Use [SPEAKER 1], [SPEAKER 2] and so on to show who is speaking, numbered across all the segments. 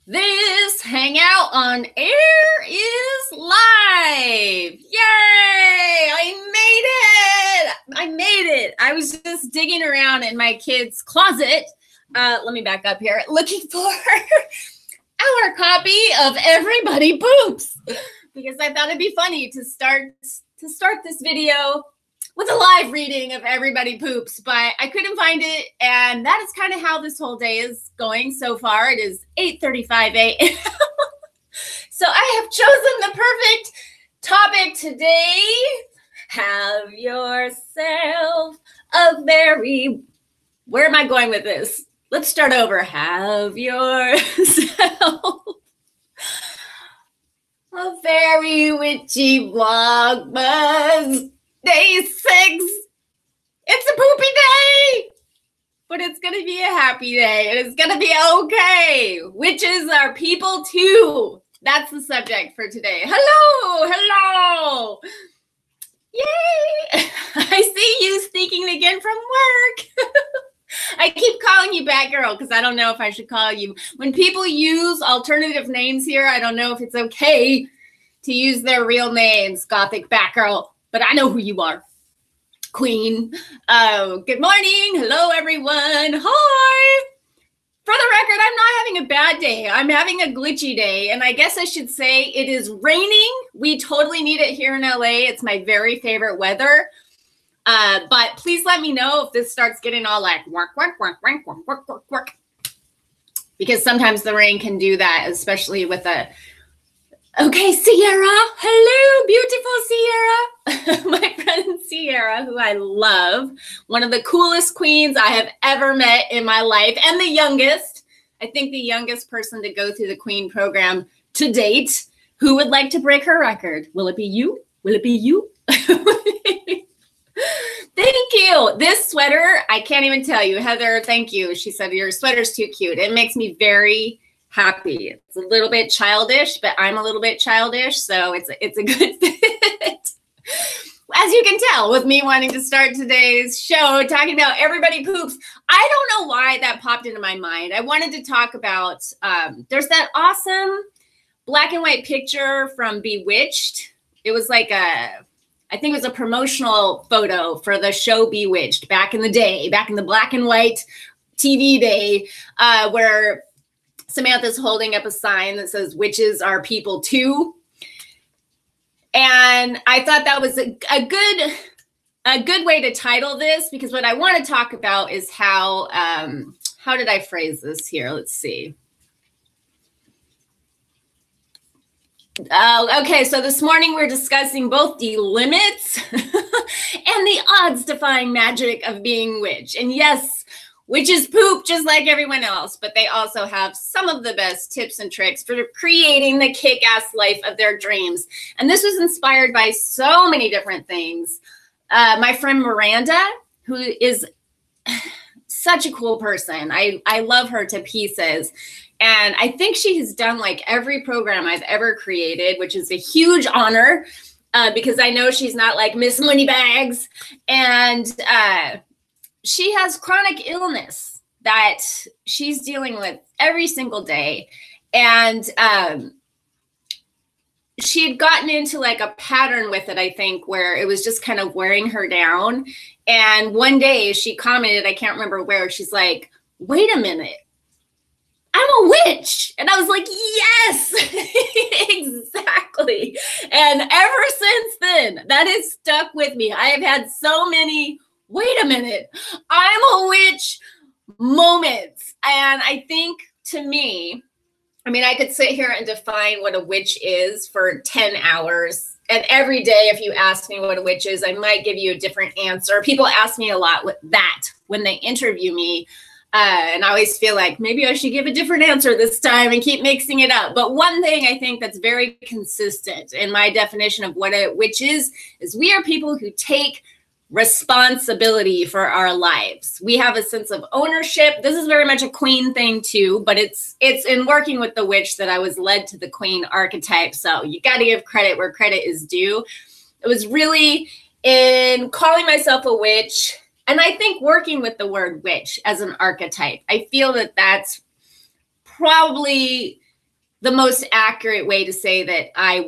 [SPEAKER 1] This hangout on air is live. Yay! I made it! I made it. I was just digging around in my kid's closet. Let me back up here. Looking for our copy of Everybody Poops because I thought it'd be funny to start this video with a live reading of Everybody Poops, but I couldn't find it, and that is kind of how this whole day is going so far. It is 8:35 a.m. So I have chosen the perfect topic today. Have yourself a very... Where am I going with this? Let's start over. Have yourself a very witchy vlogmas. Day 6. It's a poopy day, but it's going to be a happy day, and it's going to be okay. Witches are people too. That's the subject for today. Hello, hello. Yay. I see you sneaking again from work. I keep calling you Batgirl because I don't know if I should call you. When people use alternative names here, I don't know if it's okay to use their real names, Gothic Batgirl. But I know who you are, Queen. Good morning. Hello, everyone. Hi. For the record, I'm not having a bad day. I'm having a glitchy day. And I guess I should say it is raining. We totally need it here in LA. It's my very favorite weather. But please let me know if this starts getting all like work, work, work, work, work, work, work, work. Because sometimes the rain can do that, especially with a... Okay, Sierra. Hello, beautiful Sierra. My friend Sierra, who I love. One of the coolest queens I have ever met in my life. And the youngest. I think the youngest person to go through the queen program to date. Who would like to break her record? Will it be you? Will it be you? Thank you. This sweater, I can't even tell you. Heather, thank you. She said, your sweater's too cute. It makes me very happy. It's a little bit childish, but I'm a little bit childish, so it's a good fit. As you can tell, with me wanting to start today's show talking about Everybody Poops, I don't know why that popped into my mind. I wanted to talk about, there's that awesome black and white picture from Bewitched. It was like I think it was a promotional photo for the show Bewitched back in the day, back in the black and white TV day, where Samantha's holding up a sign that says, witches are people too. And I thought that was a good way to title this, because what I want to talk about is how did I phrase this here? Let's see. Okay, so this morning we're discussing both the limits and the odds-defying magic of being witch. And yes, witches poop just like everyone else, but they also have some of the best tips and tricks for creating the kick-ass life of their dreams. And this was inspired by so many different things. My friend Miranda, who is such a cool person. I love her to pieces. And I think she has done like every program I've ever created, which is a huge honor because I know she's not like Miss Moneybags. And she has chronic illness that she's dealing with every single day. And she had gotten into like a pattern with it, I think, where it was just kind of wearing her down. And one day she commented, I can't remember where, she's like, wait a minute, I'm a witch. And I was like, yes, exactly. And ever since then, that has stuck with me. I have had so many, wait a minute, I'm a witch moments. And I think to me, I mean, I could sit here and define what a witch is for 10 hours. And every day, if you ask me what a witch is, I might give you a different answer. People ask me a lot with that when they interview me. And I always feel like maybe I should give a different answer this time and keep mixing it up. But one thing I think that's very consistent in my definition of what a witch is we are people who take responsibility for our lives. We have a sense of ownership. This is very much a queen thing too, but it's in working with the witch that I was led to the queen archetype. So you got to give credit where credit is due. It was really in calling myself a witch. And I think working with the word witch as an archetype, I feel that that's probably the most accurate way to say that I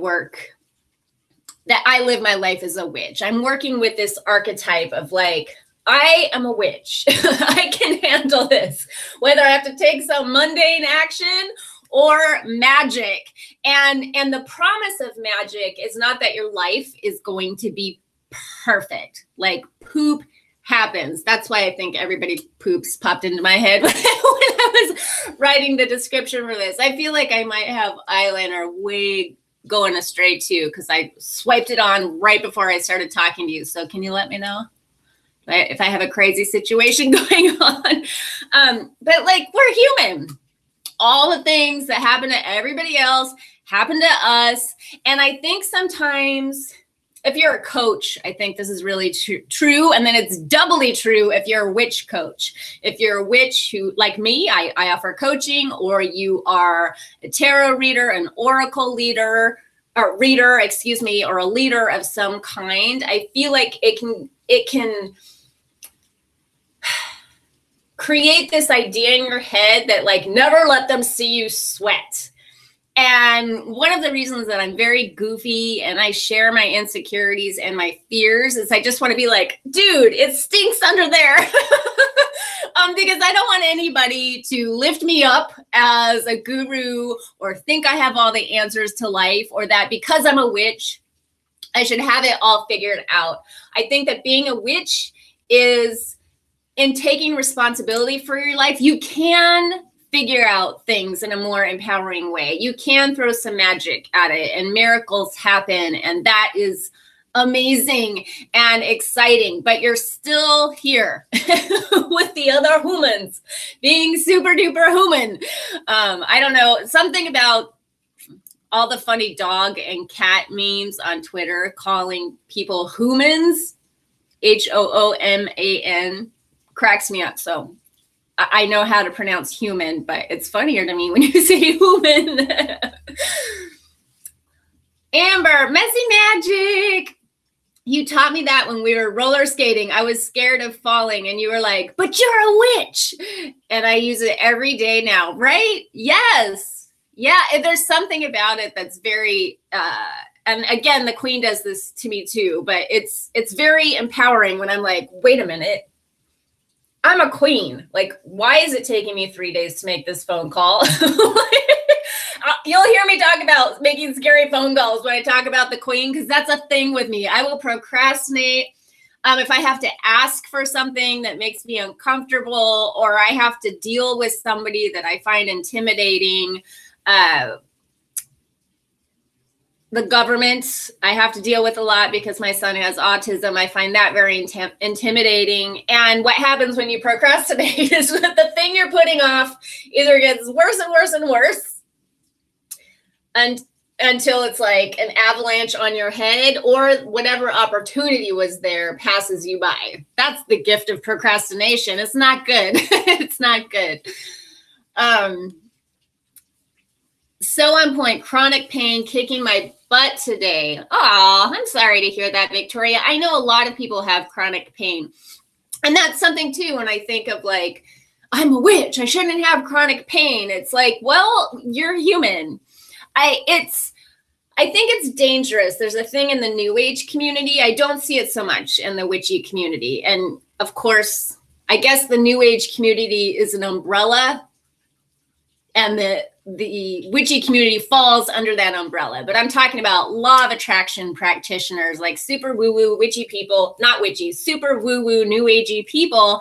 [SPEAKER 1] live my life as a witch. I'm working with this archetype of like, I am a witch. I can handle this, whether I have to take some mundane action or magic. And the promise of magic is not that your life is going to be perfect. Like poop happens. That's why I think everybody poops popped into my head when I was writing the description for this. I feel like I might have eyeliner way going astray too, because I swiped it on right before I started talking to you. So can you let me know if I have a crazy situation going on? But like, we're human. All the things that happen to everybody else happen to us. And I think sometimes if you're a coach, I think this is really true. And then it's doubly true if you're a witch coach. If you're a witch who, like me, I offer coaching, or you are a tarot reader, an oracle leader, or reader, excuse me, or a leader of some kind. I feel like it can create this idea in your head that like, never let them see you sweat. And one of the reasons that I'm very goofy and I share my insecurities and my fears is I just want to be like, dude, it stinks under there. Because I don't want anybody to lift me up as a guru or think I have all the answers to life, or that because I'm a witch, I should have it all figured out. I think that being a witch is in taking responsibility for your life. You can figure out things in a more empowering way. You can throw some magic at it and miracles happen. And that is amazing and exciting, but you're still here with the other humans being super duper human. I don't know, something about all the funny dog and cat memes on Twitter calling people humans, HOOMAN, cracks me up. So I know how to pronounce human, but it's funnier to me when you say human. Amber, messy magic. You taught me that when we were roller skating. I was scared of falling and you were like, but you're a witch. And I use it every day now, right? Yes. Yeah, there's something about it that's very, and again, the queen does this to me too, but it's very empowering when I'm like, wait a minute. I'm a queen. Like, why is it taking me 3 days to make this phone call? You'll hear me talk about making scary phone calls when I talk about the queen, because that's a thing with me. I will procrastinate. If I have to ask for something that makes me uncomfortable, or I have to deal with somebody that I find intimidating, the government, I have to deal with a lot because my son has autism. I find that very intimidating. And what happens when you procrastinate is that the thing you're putting off either gets worse and worse and worse, and until it's like an avalanche on your head, or whatever opportunity was there passes you by. That's the gift of procrastination. It's not good. It's not good. So on point, chronic pain, kicking my butt today. Oh, I'm sorry to hear that, Victoria. I know a lot of people have chronic pain. And that's something too, when I think of like, I'm a witch, I shouldn't have chronic pain. It's like, well, you're human. I think it's dangerous. There's a thing in the New Age community. I don't see it so much in the witchy community. And of course, I guess the New Age community is an umbrella, and the witchy community falls under that umbrella. But I'm talking about law of attraction practitioners, like super woo-woo witchy people, not witchy, super woo-woo New Agey people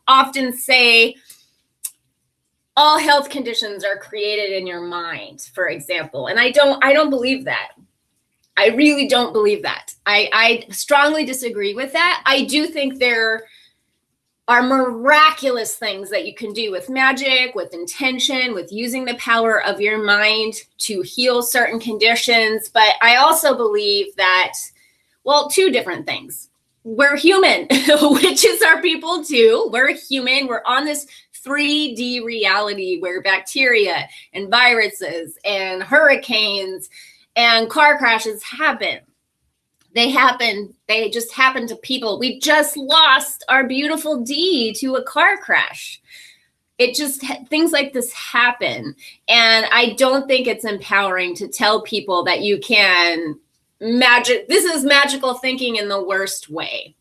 [SPEAKER 1] often say all health conditions are created in your mind, for example. And I don't believe that. I really don't believe that. I strongly disagree with that. I do think there are miraculous things that you can do with magic, with intention, with using the power of your mind to heal certain conditions. But I also believe that, well, two different things. We're human. Witches are people too. We're human. We're on this 3D reality where bacteria and viruses and hurricanes and car crashes happen. They happen. They just happen to people. We just lost our beautiful Dee to a car crash. it just, things like this happen. And I don't think it's empowering to tell people that you can this is magical thinking in the worst way.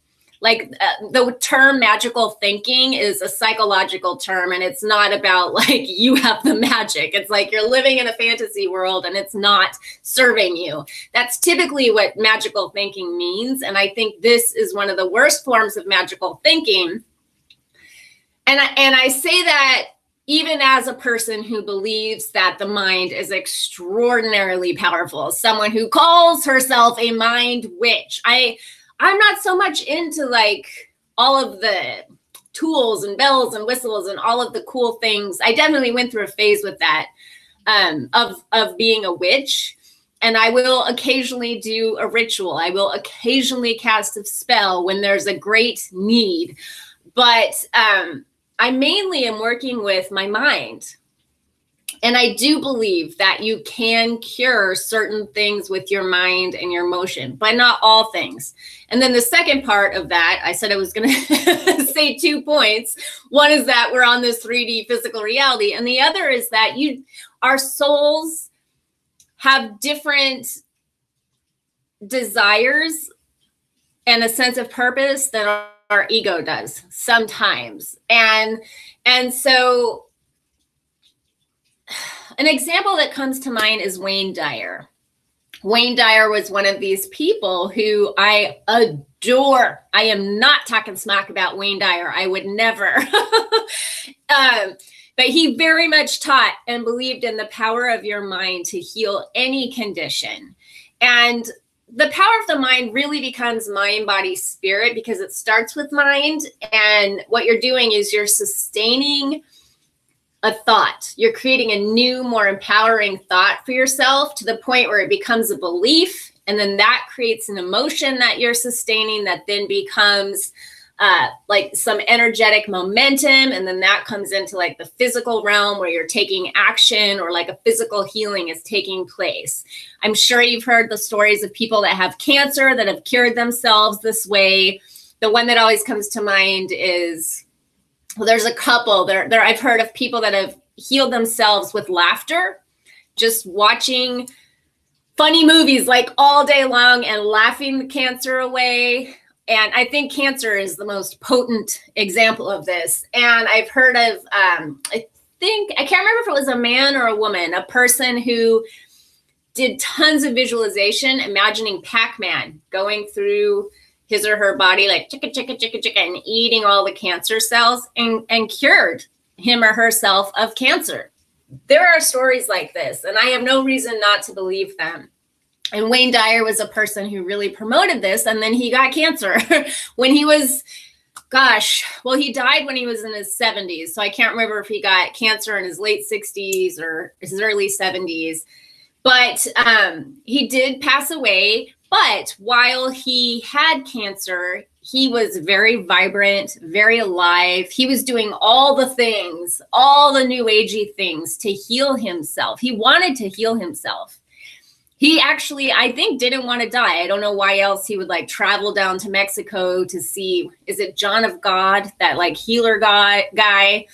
[SPEAKER 1] Like the term magical thinking is a psychological term, and it's not about like you have the magic. It's like you're living in a fantasy world and it's not serving you. That's typically what magical thinking means. And I think this is one of the worst forms of magical thinking. And I say that even as a person who believes that the mind is extraordinarily powerful, someone who calls herself a mind witch. I'm not so much into like all of the tools and bells and whistles and all of the cool things. I definitely went through a phase with that of being a witch. And I will occasionally do a ritual. I will occasionally cast a spell when there's a great need. But I mainly am working with my mind. And I do believe that you can cure certain things with your mind and your emotion, but not all things. And then the second part of that, I said I was going to say 2 points. One is that we're on this 3D physical reality. And the other is that our souls have different desires and a sense of purpose than our ego does sometimes. And so an example that comes to mind is Wayne Dyer. Wayne Dyer was one of these people who I adore. I am not talking smack about Wayne Dyer. I would never. But he very much taught and believed in the power of your mind to heal any condition. And the power of the mind really becomes mind, body, spirit, because it starts with mind. And what you're doing is you're sustaining a thought. You're creating a new, more empowering thought for yourself to the point where it becomes a belief. And then that creates an emotion that you're sustaining that then becomes like some energetic momentum. And then that comes into like the physical realm where you're taking action, or like a physical healing is taking place. I'm sure you've heard the stories of people that have cancer that have cured themselves this way. The one that always comes to mind is, well, there's a couple there. I've heard of people that have healed themselves with laughter, just watching funny movies like all day long and laughing the cancer away. And I think cancer is the most potent example of this. And I've heard of, I can't remember if it was a man or a woman, a person who did tons of visualization, imagining Pac-Man going through his or her body, like chicka, chicka, chicka, chicka, and eating all the cancer cells and cured him or herself of cancer. There are stories like this, and I have no reason not to believe them. And Wayne Dyer was a person who really promoted this, and then he got cancer when he was, he died when he was in his 70s. So I can't remember if he got cancer in his late 60s or his early 70s. But he did pass away. But while he had cancer, he was very vibrant, very alive. He was doing all the things, all the new agey things to heal himself. He wanted to heal himself. He actually, I think, didn't want to die. I don't know why else he would like travel down to Mexico to see, is it John of God, that like healer guy?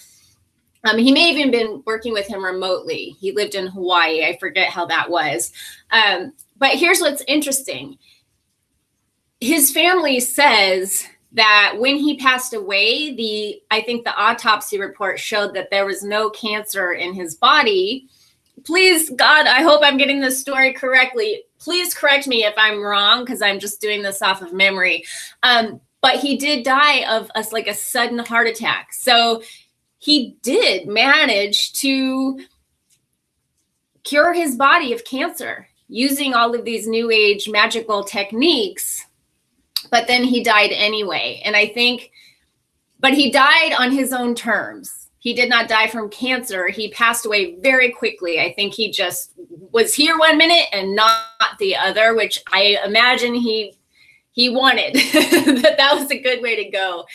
[SPEAKER 1] He may have even been working with him remotely. He lived in Hawaii. I forget how that was. But here's what's interesting. His family says that when he passed away, I think the autopsy report showed that there was no cancer in his body. Please, God, I hope I'm getting this story correctly. Please correct me if I'm wrong, because I'm just doing this off of memory. But he did die of a sudden heart attack. So he did manage to cure his body of cancer using all of these new age magical techniques. But then he died anyway. And I think, but he died on his own terms. He did not die from cancer. He passed away very quickly. I think he just was here one minute and not the other, which I imagine he wanted. that was a good way to go.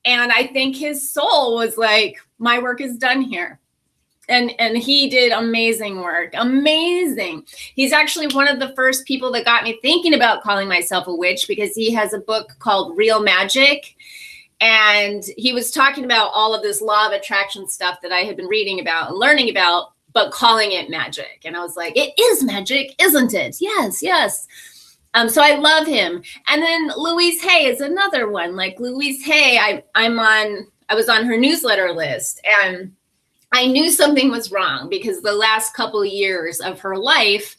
[SPEAKER 1] And I think his soul was like, my work is done here. And he did amazing work. Amazing. He's actually one of the first people that got me thinking about calling myself a witch, because he has a book called Real Magic. And he was talking about all of this law of attraction stuff that I had been reading about and learning about, but calling it magic. And I was like, it is magic, isn't it? Yes, yes. So I love him. And then Louise Hay is another one. Like Louise Hay, I was on her newsletter list, and I knew something was wrong because the last couple of years of her life,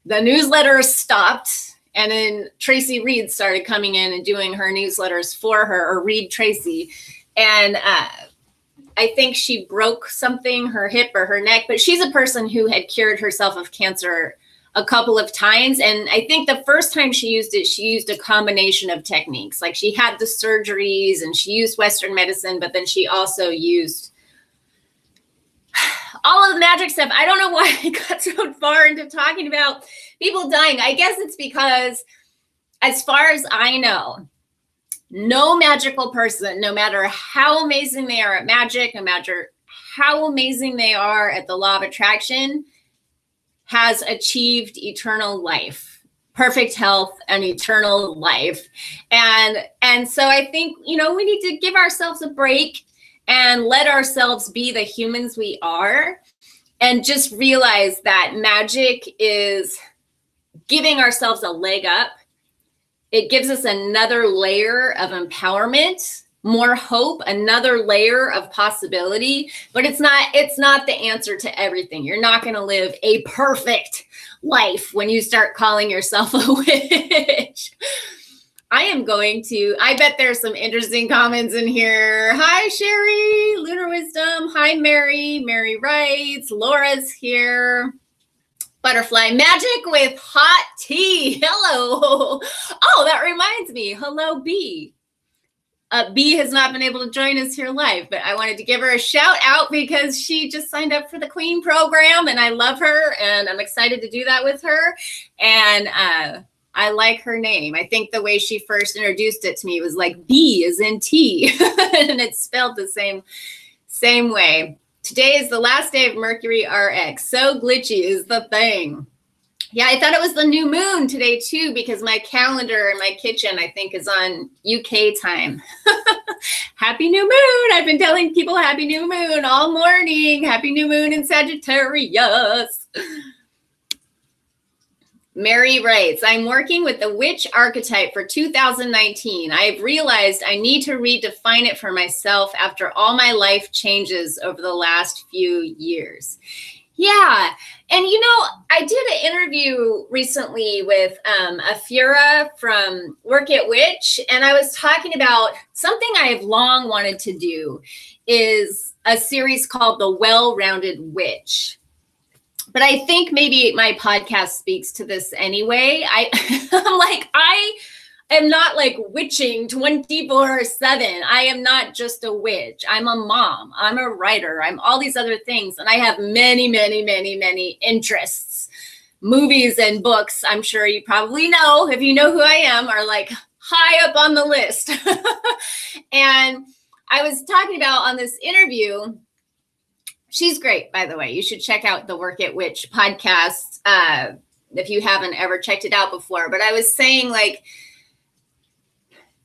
[SPEAKER 1] the newsletter stopped. And then Tracy Reed started coming in and doing her newsletters for her, or Reed Tracy. And I think she broke something, her hip or her neck, but she's a person who had cured herself of cancer a couple of times. And I think the first time she used it, she used a combination of techniques. Like she had the surgeries and she used Western medicine, but then she also used all of the magic stuff. I don't know why I got so far into talking about people dying. I guess it's because, as far as I know, no magical person, no matter how amazing they are at magic, no matter how amazing they are at the law of attraction, has achieved eternal life, perfect health and eternal life. And so I think, you know, we need to give ourselves a break and let ourselves be the humans we are, and just realize that magic is giving ourselves a leg up. It gives us another layer of empowerment, more hope, another layer of possibility, but it's not the answer to everything. You're not going to live a perfect life when you start calling yourself a witch. I bet there's some interesting comments in here. Hi, Sherry, Lunar Wisdom. Hi, Mary. Mary writes, Laura's here. Butterfly magic with hot tea. Hello. Oh, that reminds me. Hello, B. B has not been able to join us here live, but I wanted to give her a shout out because she just signed up for the Queen program, and I love her, and I'm excited to do that with her. And I like her name. I think the way she first introduced it to me was like B is in tea, and it's spelled the same way. Today is the last day of Mercury RX. So glitchy is the thing. Yeah, I thought it was the new moon today too, because my calendar in my kitchen, I think, is on UK time. Happy new moon. I've been telling people happy new moon all morning. Happy new moon in Sagittarius. Mary writes, I'm working with the witch archetype for 2019. I've realized I need to redefine it for myself after all my life changes over the last few years. Yeah. And, you know, I did an interview recently with Afura from Work It Witch, and I was talking about something I have long wanted to do is a series called The Well-Rounded Witch. But I think maybe my podcast speaks to this anyway. I'm like, I am not like witching 24/7. I am not just a witch. I'm a mom. I'm a writer. I'm all these other things. And I have many, many, many, many interests. Movies and books, I'm sure you probably know, if you know who I am, are like high up on the list. And I was talking about on this interview, she's great, by the way. You should check out the Work It Witch podcast if you haven't ever checked it out before. But I was saying, like,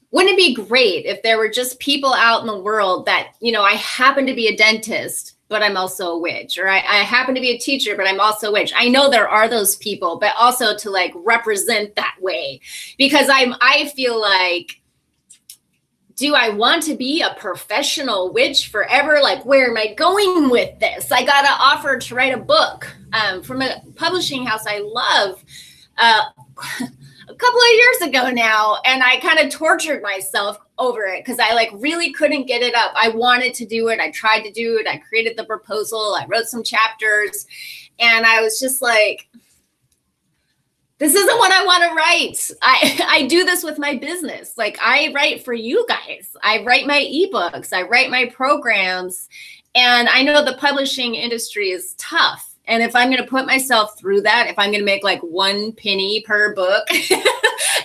[SPEAKER 1] wouldn't it be great if there were just people out in the world that, you know, I happen to be a dentist, but I'm also a witch, or I happen to be a teacher, but I'm also a witch. I know there are those people, but also to like represent that way, because I feel like, do I want to be a professional witch forever? Like, where am I going with this? I got an offer to write a book from a publishing house I love a couple of years ago now. And I kind of tortured myself over it because I like really couldn't get it up. I wanted to do it. I tried to do it. I created the proposal. I wrote some chapters, and I was just like, this isn't what I want to write. I do this with my business. Like, I write for you guys. I write my ebooks. I write my programs. And I know the publishing industry is tough. And if I'm going to put myself through that, if I'm going to make like 1 penny per book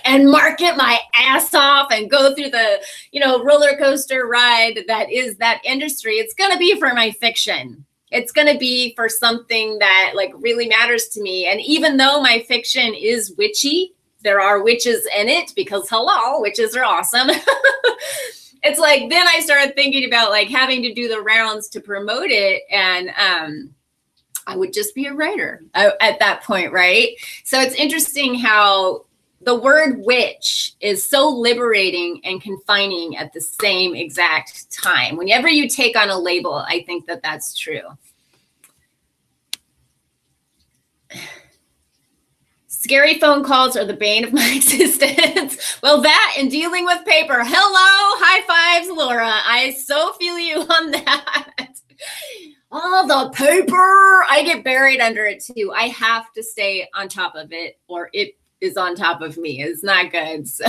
[SPEAKER 1] and market my ass off and go through the, you know, roller coaster ride that is that industry, it's going to be for my fiction. It's going to be for something that like really matters to me. And even though my fiction is witchy, there are witches in it because hello, witches are awesome. it's like, then I started thinking about like having to do the rounds to promote it. And I would just be a writer at that point, right? So it's interesting how the word witch is so liberating and confining at the same exact time. Whenever you take on a label, I think that that's true. Scary phone calls are the bane of my existence. Well, that and dealing with paper. Hello, high fives, Laura. I so feel you on that. Oh, the paper. I get buried under it too. I have to stay on top of it or it is on top of me. It's not good. So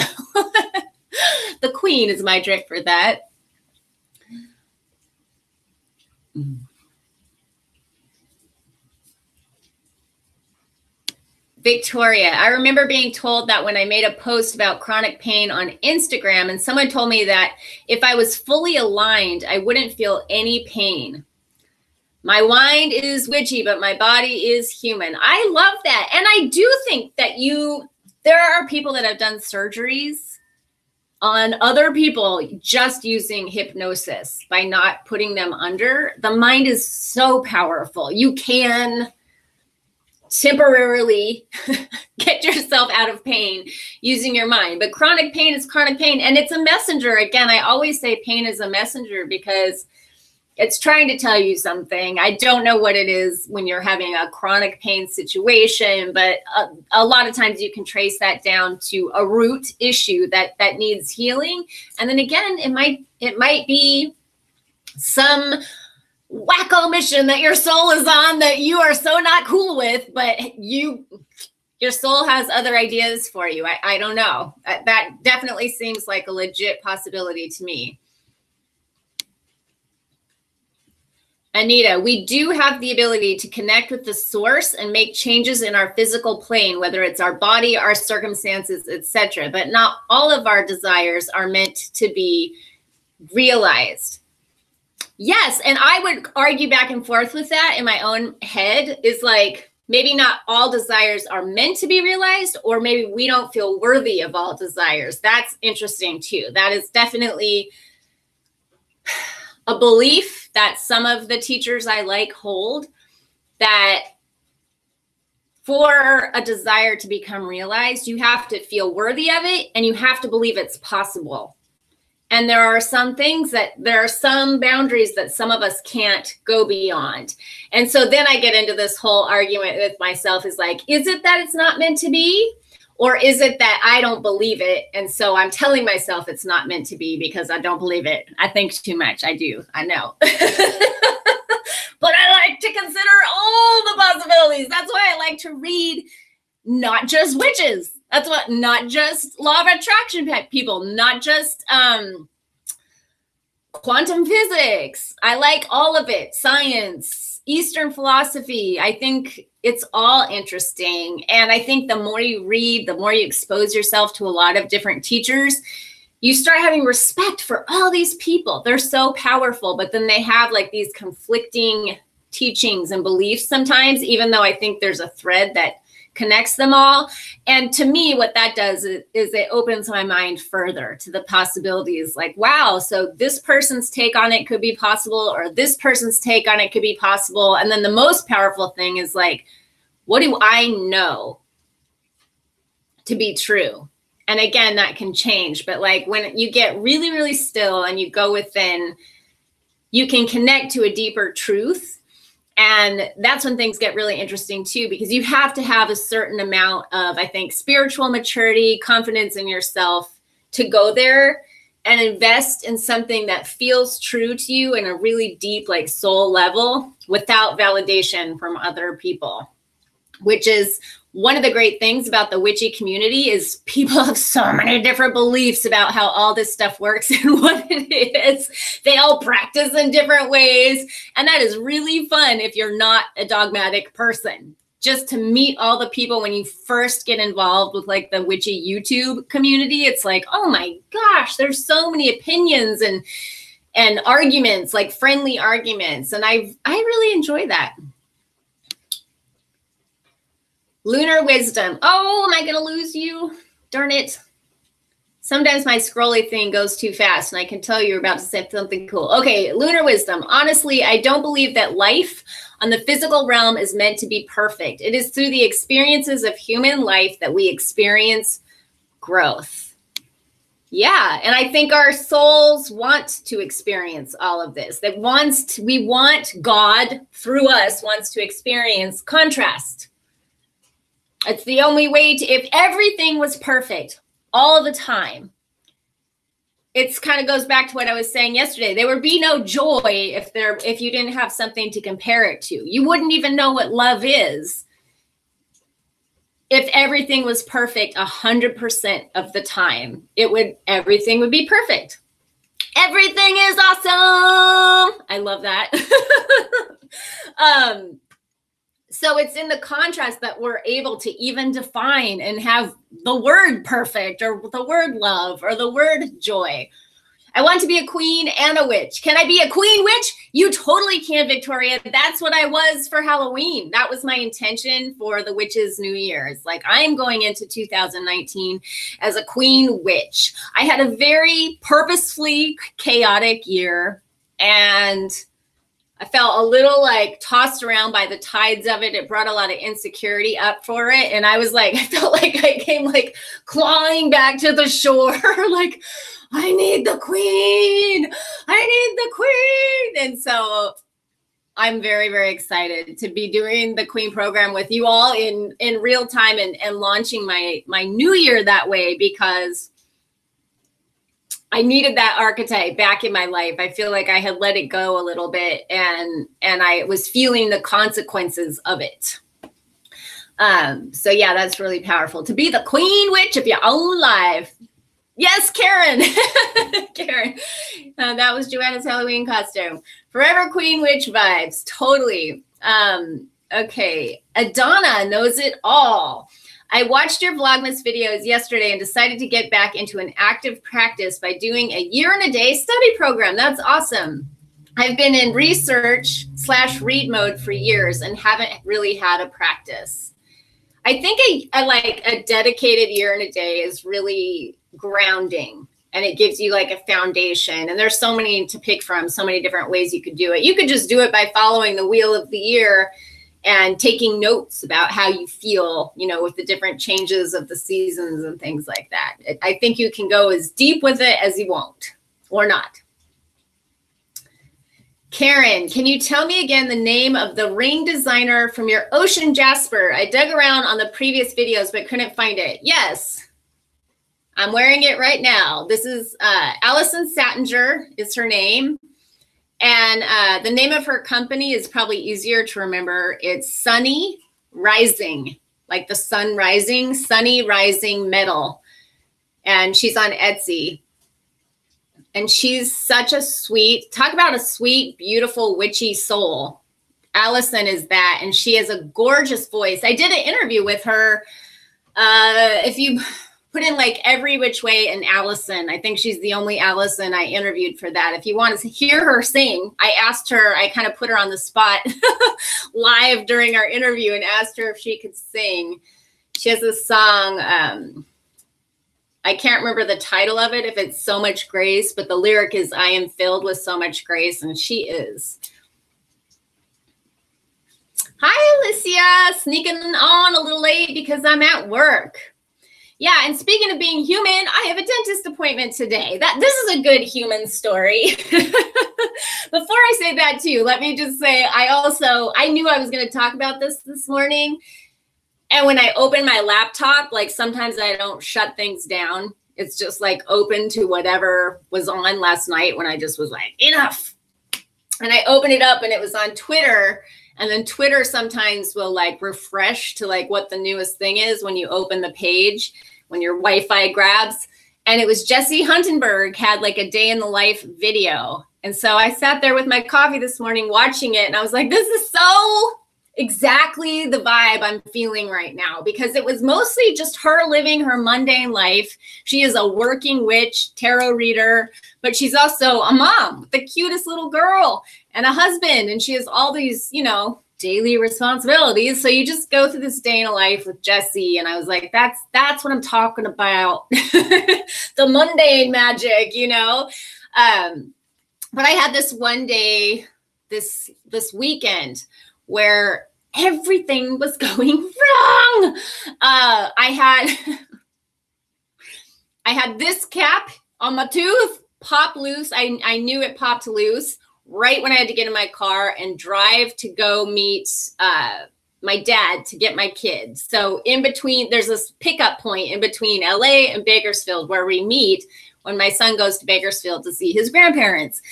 [SPEAKER 1] the queen is my trick for that. Victoria, I remember being told that when I made a post about chronic pain on Instagram, and someone told me that if I was fully aligned, I wouldn't feel any pain. My mind is witchy, but my body is human. I love that. And I do think that there are people that have done surgeries on other people just using hypnosis by not putting them under. The mind is so powerful. You can temporarily get yourself out of pain using your mind. But chronic pain is chronic pain. And it's a messenger. Again, I always say pain is a messenger because it's trying to tell you something. I don't know what it is when you're having a chronic pain situation, but a lot of times you can trace that down to a root issue that needs healing. And then again, it might be some wacko mission that your soul is on that you are so not cool with, but your soul has other ideas for you. I don't know. That definitely seems like a legit possibility to me. Anita, we do have the ability to connect with the source and make changes in our physical plane, whether it's our body, our circumstances, etc. But not all of our desires are meant to be realized. Yes, and I would argue back and forth with that in my own head, is like, maybe not all desires are meant to be realized, or maybe we don't feel worthy of all desires. That's interesting too. That is definitely a belief that some of the teachers I like hold, that for a desire to become realized, you have to feel worthy of it and you have to believe it's possible. And there are some boundaries that some of us can't go beyond. And so then I get into this whole argument with myself, is like, is it that it's not meant to be? Or is it that I don't believe it? And so I'm telling myself it's not meant to be because I don't believe it. I think too much. I do. I know. But I like to consider all the possibilities. That's why I like to read not just witches. That's what, not just law of attraction people, not just quantum physics. I like all of it. Science, Eastern philosophy. I think it's all interesting. And I think the more you read, the more you expose yourself to a lot of different teachers, you start having respect for all these people. They're so powerful, but then they have like these conflicting teachings and beliefs sometimes, even though I think there's a thread that connects them all. And to me, what that does is it opens my mind further to the possibilities. Like, wow, so this person's take on it could be possible, or this person's take on it could be possible. And then the most powerful thing is like, what do I know to be true? And again, that can change. But like when you get really, really still and you go within, you can connect to a deeper truth. And that's when things get really interesting too, because you have to have a certain amount of, I think, spiritual maturity, confidence in yourself to go there and invest in something that feels true to you in a really deep, like soul level, without validation from other people, which is one of the great things about the witchy community. Is people have so many different beliefs about how all this stuff works and what it is. They all practice in different ways. And that is really fun if you're not a dogmatic person. Just to meet all the people when you first get involved with like the witchy YouTube community, it's like, oh my gosh, there's so many opinions and arguments, like friendly arguments. And I really enjoy that. Lunar wisdom. Oh, am I going to lose you? Darn it. Sometimes my scrolly thing goes too fast and I can tell you're about to say something cool. Okay, lunar wisdom. Honestly, I don't believe that life on the physical realm is meant to be perfect. It is through the experiences of human life that we experience growth. Yeah, and I think our souls want to experience all of this. We want God through us wants to experience contrast. It's the only way to, if everything was perfect all the time, it's kind of goes back to what I was saying yesterday. There would be no joy if you didn't have something to compare it to. You wouldn't even know what love is if everything was perfect 100% of the time. Everything would be perfect. Everything is awesome. I love that. So it's in the contrast that we're able to even define and have the word perfect or the word love or the word joy. I want to be a queen and a witch. Can I be a queen witch? You totally can, Victoria. That's what I was for Halloween. That was my intention for the Witches' New Year. It's like, I'm going into 2019 as a queen witch. I had a very purposefully chaotic year, and I felt a little like tossed around by the tides of it. It brought a lot of insecurity up for it. And I was like, I felt like I came like clawing back to the shore. Like, I need the queen. I need the queen. And so I'm very, very excited to be doing the queen program with you all in real time and launching my new year that way, because I needed that archetype back in my life. I feel like I had let it go a little bit, and I was feeling the consequences of it. So yeah, that's really powerful to be the queen witch of your own life. Yes, Karen. Karen. That was Joanna's Halloween costume. Forever queen witch vibes. Totally. Okay. Adana knows it all. I watched your Vlogmas videos yesterday and decided to get back into an active practice by doing a year-and-a-day study program. That's awesome. I've been in research/read mode for years and haven't really had a practice. I think a dedicated year-and-a-day is really grounding, and it gives you like a foundation. And there's so many to pick from, so many different ways you could do it. You could just do it by following the wheel of the year and taking notes about how you feel, you know, with the different changes of the seasons and things like that. I think you can go as deep with it as you want, or not. Karen, can you tell me again the name of the ring designer from your ocean jasper? I dug around on the previous videos, but couldn't find it. Yes, I'm wearing it right now. This is Allison Sattinger is her name. And the name of her company is probably easier to remember. It's Sunny Rising, like the sun rising, Sunny Rising Metal. And she's on Etsy. And she's such a sweet, talk about a sweet, beautiful, witchy soul. Allison is that, and she has a gorgeous voice. I did an interview with her. If you put in like every which way and Allison, I think she's the only Allison I interviewed for that. If you want to hear her sing, I asked her, I kind of put her on the spot live during our interview and asked her if she could sing. She has this song, I can't remember the title of it, if it's So Much Grace, but the lyric is, I am filled with so much grace, and she is. Hi, Alicia, sneaking on a little late because I'm at work. Yeah, and speaking of being human, I have a dentist appointment today. This is a good human story. Before I say that too, let me just say, I knew I was going to talk about this morning. And when I open my laptop, like sometimes I don't shut things down. It's just like open to whatever was on last night when I just was like, enough. And I opened it up and it was on Twitter. And then Twitter sometimes will like refresh to like what the newest thing is when you open the page, when your Wi-Fi grabs. And it was Jesse Huntenberg had like a day in the life video. And so I sat there with my coffee this morning watching it. And I was like, this is so exactly the vibe I'm feeling right now, because it was mostly just her living her mundane life. She is a working witch, tarot reader, but she's also a mom, the cutest little girl, and a husband. And she has all these, you know, daily responsibilities. So you just go through this day in a life with Jesse. And I was like, that's what I'm talking about. The mundane magic, you know? But I had this one day, this weekend, where everything was going wrong. I had this cap on my tooth pop loose. I knew it popped loose right when I had to get in my car and drive to go meet my dad to get my kids. So in between, there's this pickup point in between LA and Bakersfield where we meet when my son goes to Bakersfield to see his grandparents.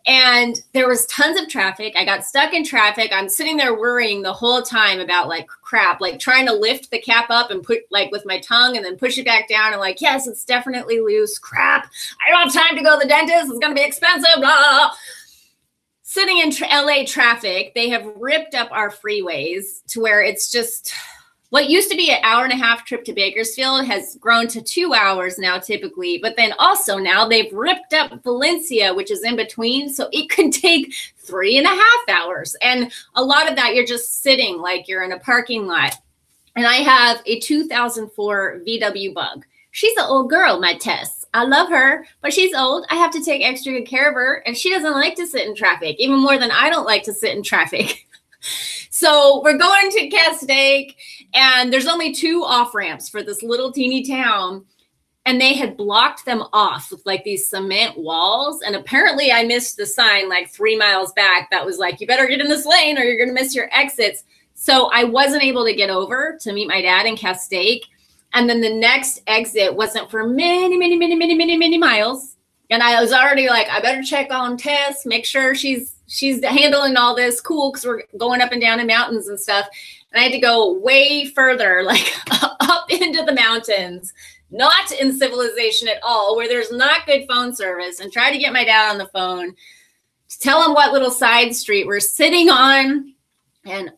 [SPEAKER 1] And there was tons of traffic. I got stuck in traffic. I'm sitting there worrying the whole time about like crap, like trying to lift the cap up and put like with my tongue and then push it back down. And like, yes, it's definitely loose. Crap. I don't have time to go to the dentist. It's going to be expensive. Blah. Sitting in LA traffic, they have ripped up our freeways to where it's just what used to be an hour-and-a-half trip to Bakersfield has grown to 2 hours now typically. But then also now they've ripped up Valencia, which is in between. So it can take 3.5 hours. And a lot of that, you're just sitting like you're in a parking lot. And I have a 2004 VW Bug. She's an old girl, my Tess. I love her, but she's old. I have to take extra good care of her. And she doesn't like to sit in traffic, even more than I don't like to sit in traffic. So we're going to Castaic, and there's only 2 off-ramps for this little teeny town. And they had blocked them off with like these cement walls. And apparently I missed the sign like 3 miles back that was like, you better get in this lane or you're going to miss your exits. So I wasn't able to get over to meet my dad in Castaic. And then the next exit wasn't for many miles. And I was already like, I better check on Tess, make sure she's handling all this cool, because we're going up and down in mountains and stuff. And I had to go way further, like up into the mountains, not in civilization at all, where there's not good phone service, and try to get my dad on the phone to tell him what little side street we're sitting on. And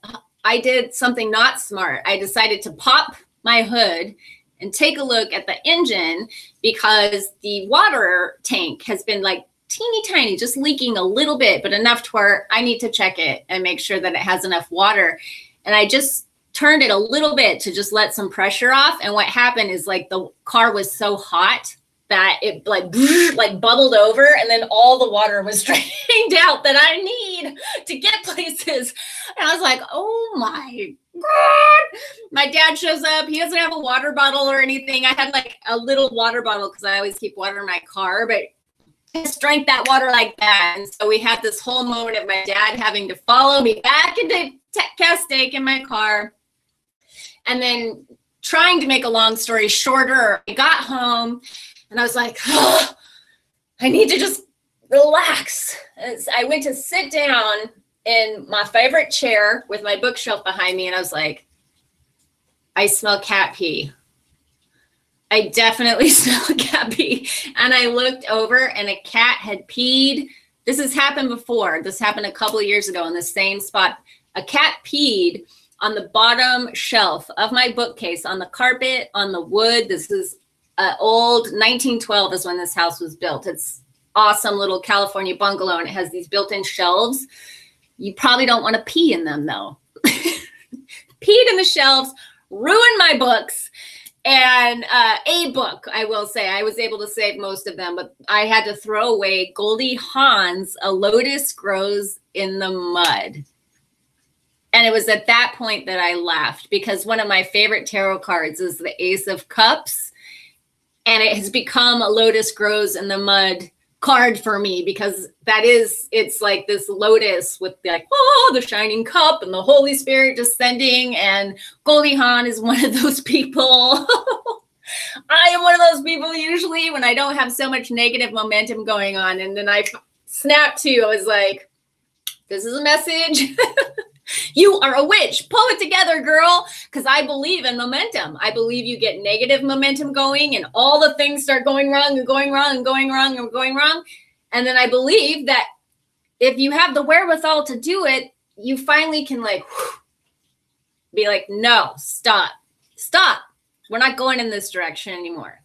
[SPEAKER 1] I did something not smart. I decided to pop my hood and take a look at the engine, because the water tank has been like teeny tiny, just leaking a little bit, but enough to where I need to check it and make sure that it has enough water. And I just turned it a little bit to just let some pressure off. And what happened is like the car was so hot that it like bubbled over, and then all the water was drained out that I need to get places. And I was like, oh my God. My dad shows up. He doesn't have a water bottle or anything. I had like a little water bottle because I always keep water in my car, but I just drank that water like that. And so we had this whole moment of my dad having to follow me back into Castaic in my car. And then trying to make a long story shorter, I got home and I was like, oh, I need to just relax. As I went to sit down in my favorite chair with my bookshelf behind me, and I was like, I smell cat pee. I definitely smell cat pee. And I looked over and a cat had peed. This has happened before. This happened a couple of years ago in the same spot. A cat peed on the bottom shelf of my bookcase, on the carpet, on the wood. This is old 1912 is when this house was built. It's awesome little California bungalow, and it has these built-in shelves. You probably don't want to pee in them though. Peed in the shelves, ruined my books. And a book, I will say, I was able to save most of them, but I had to throw away Goldie Hawn's A Lotus Grows in the Mud. And it was at that point that I laughed, because one of my favorite tarot cards is the Ace of Cups. And it has become a lotus grows in the mud card for me, because it's like this lotus with like, oh, the shining cup and the Holy Spirit descending. And Goldie Hawn is one of those people. I am one of those people usually when I don't have so much negative momentum going on. And then I snapped to, I was like, this is a message. You are a witch. Pull it together, girl. Because I believe in momentum. I believe you get negative momentum going and all the things start going wrong and going wrong and going wrong and going wrong. And then I believe that if you have the wherewithal to do it, you finally can like be like, no, stop. Stop. We're not going in this direction anymore.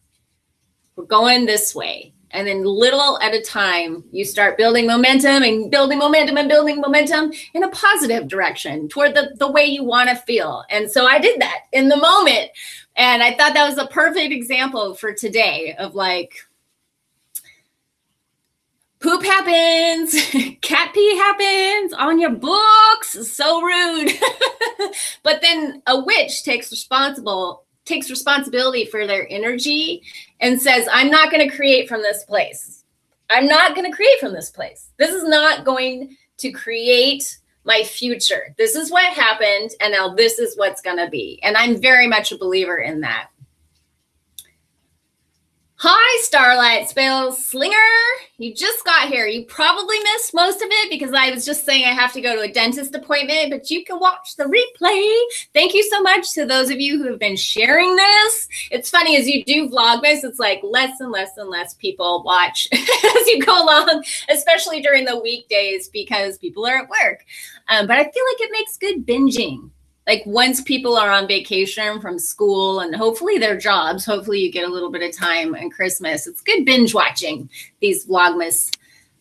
[SPEAKER 1] We're going this way. And then little at a time, you start building momentum and building momentum and building momentum in a positive direction toward the way you want to feel. And so I did that in the moment. And I thought that was a perfect example for today of like, poop happens, cat pee happens on your books, so rude. But then a witch takes responsibility for their energy and says, I'm not going to create from this place. I'm not going to create from this place. This is not going to create my future. This is what happened, and now this is what's going to be. And I'm very much a believer in that. Hi, Starlight Spells Slinger. You just got here. You probably missed most of it because I was just saying I have to go to a dentist appointment, but you can watch the replay. Thank you so much to those of you who have been sharing this. It's funny, as you do Vlogmas, it's like less and less and less people watch as you go along, especially during the weekdays because people are at work. But I feel like it makes good binging. Like once people are on vacation from school and hopefully their jobs, hopefully you get a little bit of time on Christmas. It's good binge watching these Vlogmas,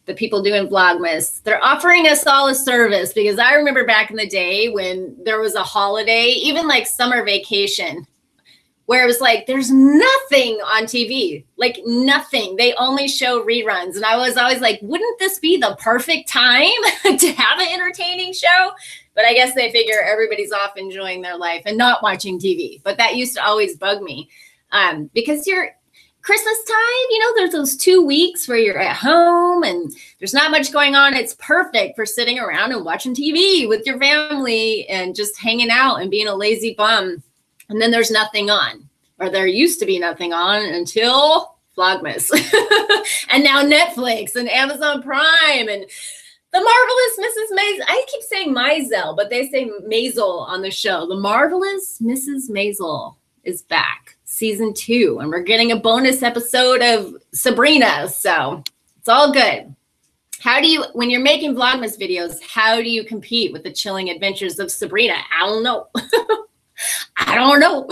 [SPEAKER 1] the people doing Vlogmas. They're offering us all a service because I remember back in the day when there was a holiday, even like summer vacation, where it was like, there's nothing on TV, like nothing. They only show reruns. And I was always like, wouldn't this be the perfect time to have an entertaining show? But I guess they figure everybody's off enjoying their life and not watching TV. But that used to always bug me because you're Christmas time, you know, there's those 2 weeks where you're at home and there's not much going on. It's perfect for sitting around and watching TV with your family and just hanging out and being a lazy bum. And then there's nothing on, or there used to be nothing on until Vlogmas. And now Netflix and Amazon Prime and The Marvelous Mrs. Maisel. I keep saying Maisel, but they say Maisel on the show. The Marvelous Mrs. Maisel is back, season 2, and we're getting a bonus episode of Sabrina. So it's all good. How do you, when you're making Vlogmas videos, how do you compete with the chilling adventures of Sabrina? I don't know. I don't know.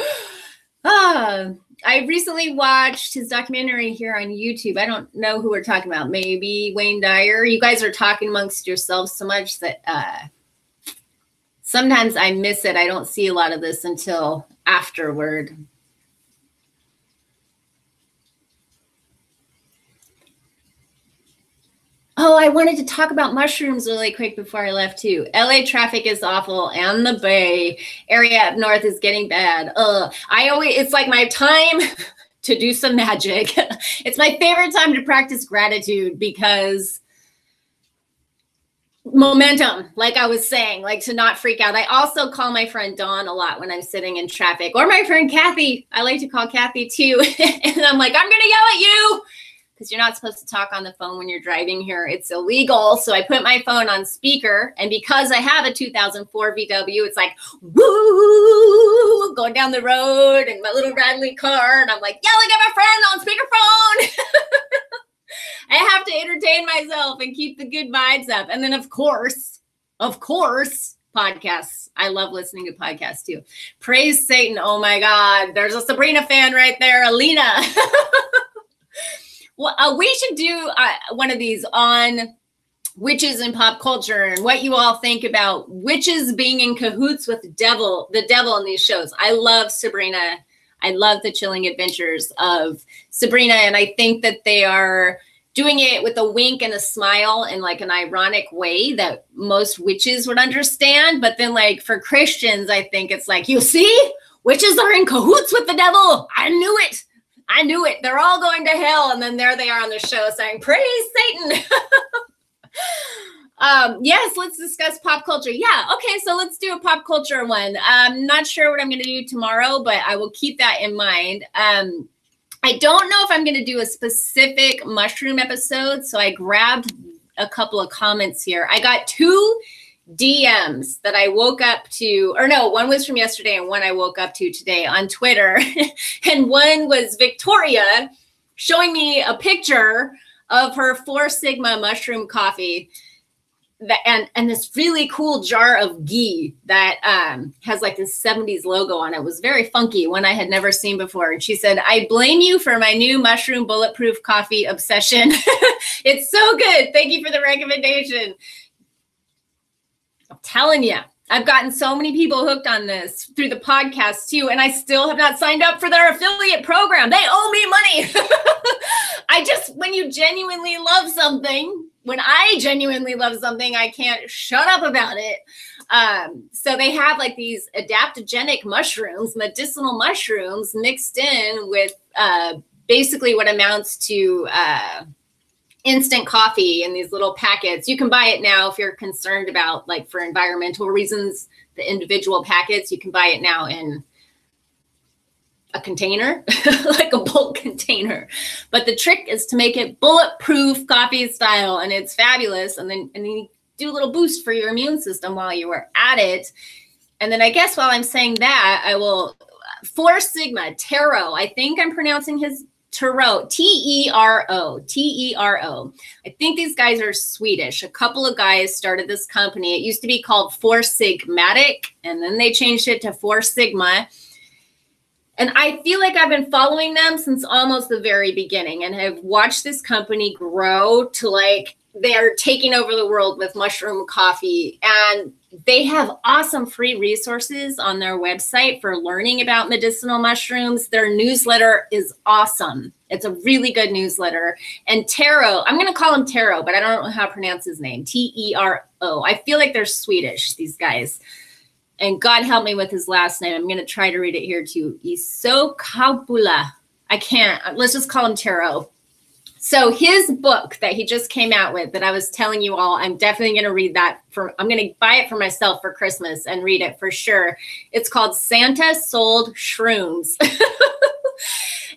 [SPEAKER 1] I recently watched his documentary here on YouTube. I don't know who we're talking about. Maybe Wayne Dyer. You guys are talking amongst yourselves so much that sometimes I miss it. I don't see a lot of this until afterward. Oh, I wanted to talk about mushrooms really quick before I left too. LA traffic is awful and the Bay Area up north is getting bad. It's like my time to do some magic. It's my favorite time to practice gratitude because momentum, like I was saying, like to not freak out. I also call my friend Dawn a lot when I'm sitting in traffic, or my friend Kathy. I like to call Kathy too. And I'm like, I'm going to yell at you. Because you're not supposed to talk on the phone when you're driving here. It's illegal. So I put my phone on speaker. And because I have a 2004 VW, it's like, woo, going down the road in my little rattly car. And I'm like yelling at my friend on speakerphone. I have to entertain myself and keep the good vibes up. And then, of course, podcasts. I love listening to podcasts too. Praise Satan. Oh, my God. There's a Sabrina fan right there. Alina. Well, we should do one of these on witches in pop culture and what you all think about witches being in cahoots with the devil in these shows. I love Sabrina. I love the chilling adventures of Sabrina. And I think that they are doing it with a wink and a smile in like an ironic way that most witches would understand. But then like for Christians, I think it's like, you see, witches are in cahoots with the devil. I knew it. I knew it. They're all going to hell. And then there they are on the show saying, praise Satan. Yes, let's discuss pop culture. Yeah. Okay. So let's do a pop culture one. I'm not sure what I'm going to do tomorrow, but I will keep that in mind. I don't know if I'm going to do a specific mushroom episode. So I grabbed a couple of comments here. I got 2 DMs that I woke up to, or no, one was from yesterday and one I woke up to today on Twitter. And one was Victoria showing me a picture of her 4 Sigma mushroom coffee and this really cool jar of ghee that has like this 70s logo on it. It was very funky, one I had never seen before. And she said, I blame you for my new mushroom bulletproof coffee obsession. It's so good. Thank you for the recommendation. I'm telling you, I've gotten so many people hooked on this through the podcast too, and I still have not signed up for their affiliate program. They owe me money. When you genuinely love something, when I genuinely love something, I can't shut up about it. So they have like these adaptogenic mushrooms, medicinal mushrooms mixed in with basically what amounts to instant coffee in these little packets. You can buy it now if you're concerned about, like, for environmental reasons, the individual packets. You can buy it now in a container, like a bulk container. But the trick is to make it bulletproof coffee style, and it's fabulous. And then you do a little boost for your immune system while you were at it. And then I guess while I'm saying that, I will, Four Sigma, Tero, I think I'm pronouncing his Tero, T-E-R-O, T-E-R-O. I think these guys are Swedish. A couple of guys started this company. It used to be called Four Sigmatic, and then they changed it to Four Sigma. And I feel like I've been following them since almost the very beginning and have watched this company grow to, like, they're taking over the world with mushroom coffee. And they have awesome free resources on their website for learning about medicinal mushrooms. Their newsletter is awesome. It's a really good newsletter. And Tero, I'm going to call him Tero, but I don't know how to pronounce his name. T-E-R-O. I feel like they're Swedish, these guys. And God help me with his last name. I'm going to try to read it here too. Isokapula. I can't. Let's just call him Tero. So his book that he just came out with that I was telling you all, I'm definitely going to read that. I'm going to buy it for myself for Christmas and read it for sure. It's called Santa Sold Shrooms.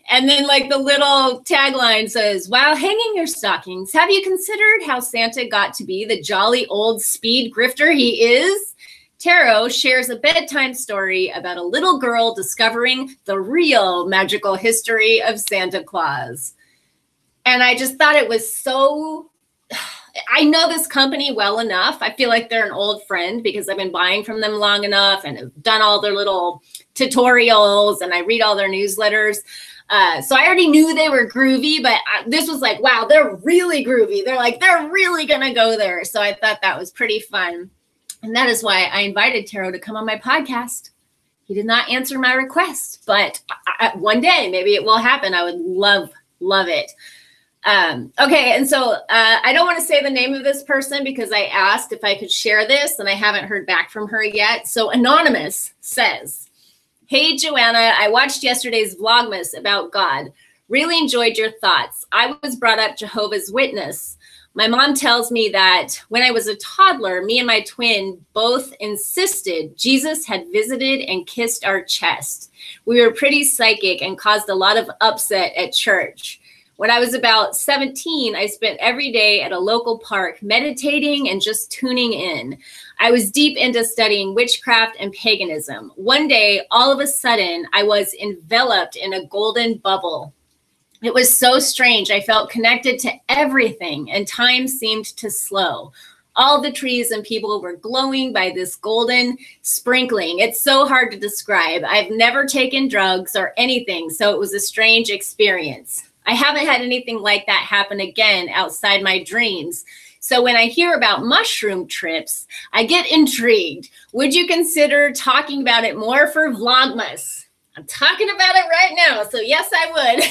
[SPEAKER 1] And then, like, the little tagline says, while hanging your stockings, have you considered how Santa got to be the jolly old speed grifter he is? Tero shares a bedtime story about a little girl discovering the real magical history of Santa Claus. And I just thought it was so, I know this company well enough. I feel like they're an old friend because I've been buying from them long enough and have done all their little tutorials and I read all their newsletters. So I already knew they were groovy, but this was like, wow, they're really groovy. They're really going to go there. So I thought that was pretty fun. And that is why I invited Tero to come on my podcast. He did not answer my request, but one day maybe it will happen. I would love it. Okay, and so I don't want to say the name of this person because I asked if I could share this, and I haven't heard back from her yet. So Anonymous says, hey, Joanna, I watched yesterday's Vlogmas about God. Really enjoyed your thoughts. I was brought up Jehovah's Witness. My mom tells me that when I was a toddler, me and my twin both insisted Jesus had visited and kissed our chest. We were pretty psychic and caused a lot of upset at church. When I was about 17, I spent every day at a local park meditating and just tuning in. I was deep into studying witchcraft and paganism. One day, all of a sudden, I was enveloped in a golden bubble. It was so strange. I felt connected to everything, and time seemed to slow. All the trees and people were glowing by this golden sprinkling. It's so hard to describe. I've never taken drugs or anything, so it was a strange experience. I haven't had anything like that happen again outside my dreams. So when I hear about mushroom trips, I get intrigued. Would you consider talking about it more for Vlogmas? I'm talking about it right now, so yes, I would.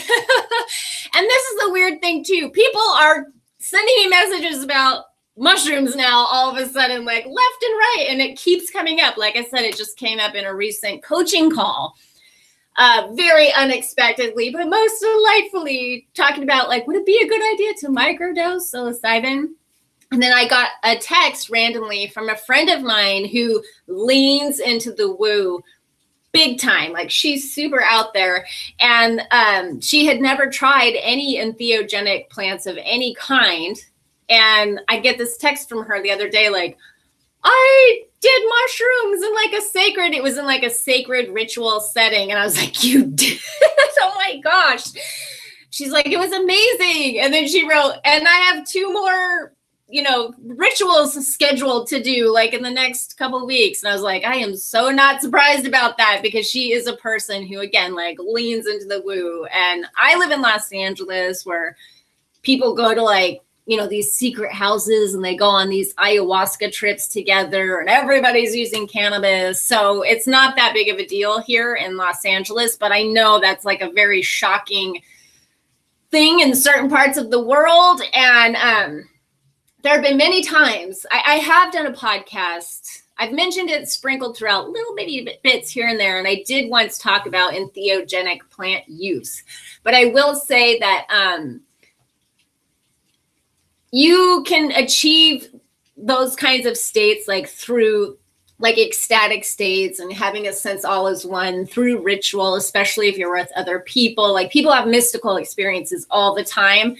[SPEAKER 1] And this is the weird thing too. People are sending me messages about mushrooms now all of a sudden, like left and right, and it keeps coming up. Like I said, it just came up in a recent coaching call. Very unexpectedly, but most delightfully, talking about, like, would it be a good idea to microdose psilocybin? And then I got a text randomly from a friend of mine who leans into the woo big time. Like, she's super out there. And she had never tried any entheogenic plants of any kind. And I get this text from her the other day, like, I did mushrooms in like a sacred, it was in like a sacred ritual setting. And I was like, you did? Oh my gosh. She's like, it was amazing. And then she wrote, and I have 2 more you know, rituals scheduled to do like in the next couple of weeks. And I was like, I am so not surprised about that, because she is a person who, again, like leans into the woo. And I live in Los Angeles, where people go to like, you know, these secret houses and they go on these ayahuasca trips together and everybody's using cannabis. So it's not that big of a deal here in Los Angeles, but I know that's like a very shocking thing in certain parts of the world. And there have been many times I have done a podcast. I've mentioned it sprinkled throughout little bitty bits here and there. And I did once talk about entheogenic plant use, but I will say that you can achieve those kinds of states like through like ecstatic states and having a sense all is one through ritual, especially if you're with other people. Like people have mystical experiences all the time.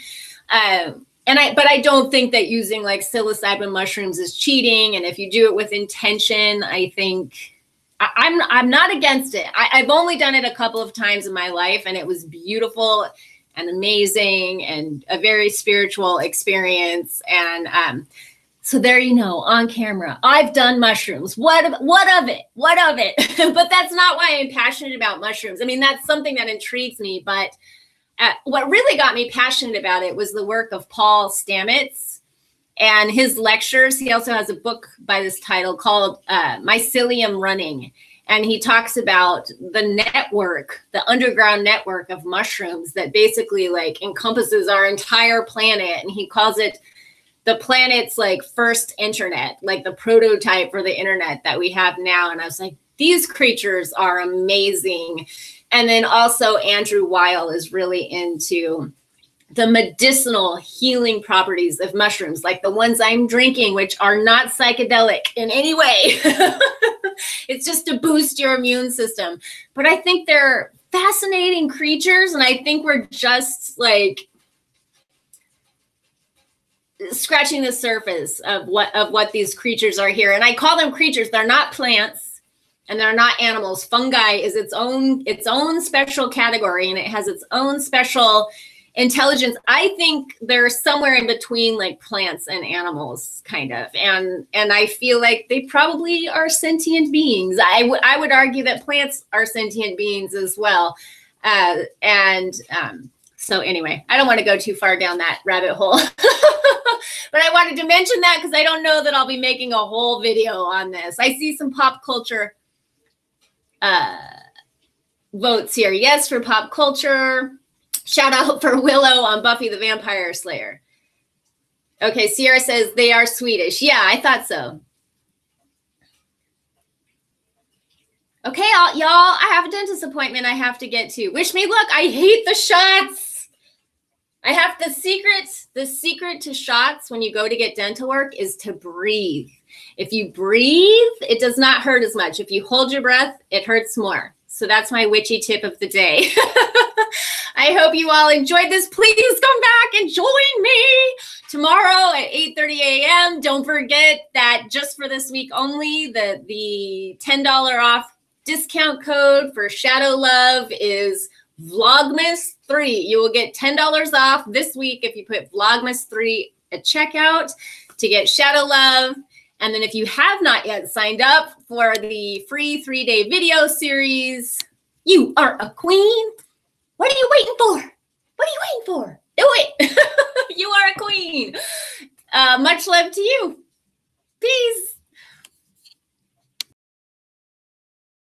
[SPEAKER 1] But I don't think that using like psilocybin mushrooms is cheating. And if you do it with intention, I think I'm not against it. I've only done it a couple of times in my life, and it was beautiful and amazing and a very spiritual experience. And so there, you know, on camera, I've done mushrooms. What of it? What of it? But that's not why I'm passionate about mushrooms. I mean, that's something that intrigues me, but what really got me passionate about it was the work of Paul Stamets and his lectures. He also has a book by this title called Mycelium Running. And he talks about the network, the underground network of mushrooms that basically like encompasses our entire planet. And he calls it the planet's like first internet, like the prototype for the internet that we have now. And I was like, these creatures are amazing. And then also Andrew Weil is really into the medicinal healing properties of mushrooms, like the ones I'm drinking, which are not psychedelic in any way. It's just to boost your immune system. But I think they're fascinating creatures. And I think we're just like scratching the surface of what these creatures are here. And I call them creatures. They're not plants. And they're not animals. Fungi is its own special category, and it has its own special intelligence. I think they're somewhere in between like plants and animals, kind of. And I feel like they probably are sentient beings. I would argue that plants are sentient beings as well. So anyway, I don't want to go too far down that rabbit hole. But I wanted to mention that because I don't know that I'll be making a whole video on this. I see some pop culture votes here. Yes, for pop culture. Shout out for Willow on Buffy the Vampire Slayer. Okay, Sierra says they are Swedish. Yeah, I thought so. Okay, y'all, I have a dentist appointment I have to get to. Wish me luck. I hate the shots. I have the secret to shots when you go to get dental work is to breathe. If you breathe, it does not hurt as much. If you hold your breath, it hurts more. So that's my witchy tip of the day. I hope you all enjoyed this. Please come back and join me tomorrow at 8:30 a.m. Don't forget that just for this week only, the $10 off discount code for Shadow Love is VLOGMAS3. You will get $10 off this week if you put VLOGMAS3 at checkout to get Shadow Love. And then if you have not yet signed up for the free 3-day video series, you are a queen. What are you waiting for? What are you waiting for? Do it. You are a queen. Much love to you. Peace.